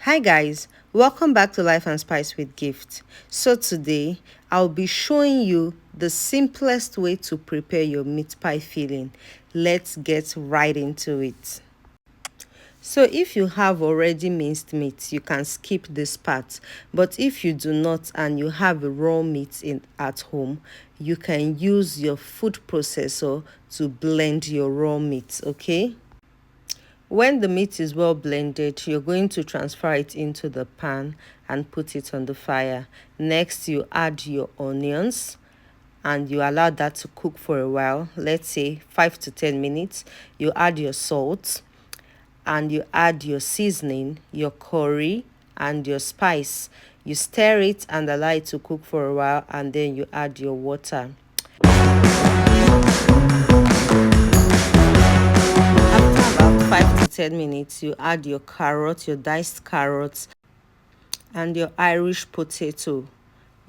Hi guys, welcome back to Life and Spice with Gift. So today I'll be showing you the simplest way to prepare your meat pie filling. Let's get right into it. So if you have already minced meat, you can skip this part. But if you do not and you have raw meat at home, you can use your food processor to blend your raw meat, okay? When the meat is well blended, you're going to transfer it into the pan and put it on the fire. Next, you add your onions and you allow that to cook for a while, let's say 5 to 10 minutes. You add your salt and you add your seasoning, your curry and your spice. You stir it and allow it to cook for a while, and then you add your water. After about 5 to 10 minutes, you add your carrot, your diced carrots, and your Irish potato.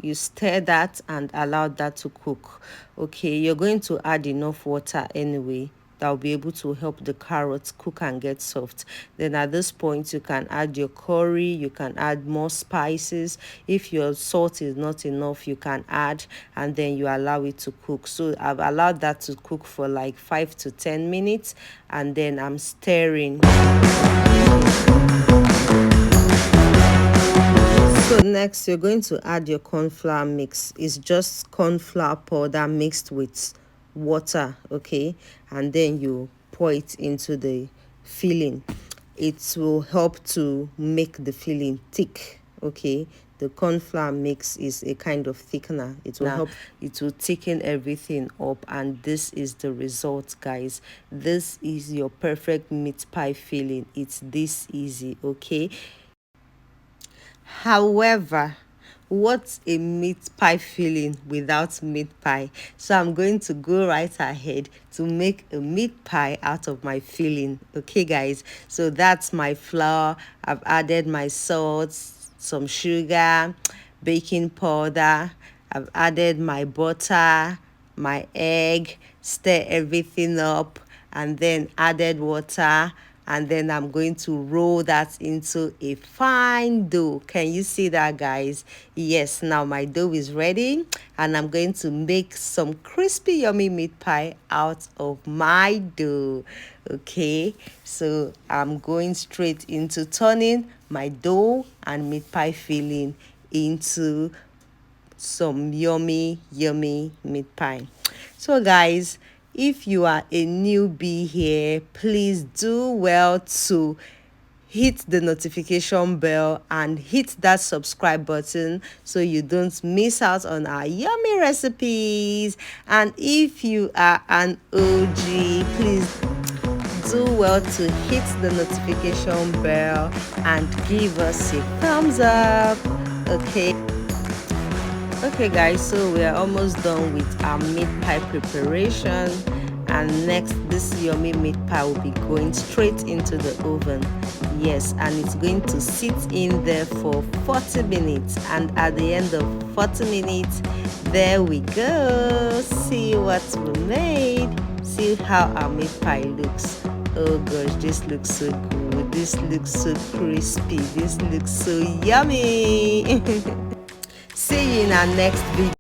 You stir that and allow that to cook. Okay, you're going to add enough water anyway that will be able to help the carrots cook and get soft. Then at this point, you can add your curry, you can add more spices. If your salt is not enough, you can add, and then you allow it to cook. So I've allowed that to cook for like 5 to 10 minutes, and then I'm stirring. So next, you're going to add your corn flour mix. It's just corn flour powder mixed with water, okay? And then you pour it into the filling. It will help to make the filling thick, okay? The corn flour mix is a kind of thickener. It will help, it will thicken everything up, and this is the result, guys. This is your perfect meat pie filling. It's this easy, okay? However, what's a meat pie filling without meat pie? So I'm going to go right ahead to make a meat pie out of my filling. Okay, guys, so that's my flour. I've added my salt, some sugar, baking powder. I've added my butter, my egg, stir everything up, and then added water, and then I'm going to roll that into a fine dough. Can you see that, guys? Yes, now my dough is ready, and I'm going to make some crispy yummy meat pie out of my dough. Okay, so I'm going straight into turning my dough and meat pie filling into some yummy meat pie. So guys, if you are a newbie here, please do well to hit the notification bell and hit that subscribe button so you don't miss out on our yummy recipes. And if you are an OG, please do well to hit the notification bell and give us a thumbs up. Okay guys, so we are almost done with our meat pie preparation, and next this yummy meat pie will be going straight into the oven. Yes, and it's going to sit in there for 40 minutes, and at the end of 40 minutes, there we go. See what we made. See how our meat pie looks. Oh gosh, this looks so good. This looks so crispy. This looks so yummy. See you in our next video.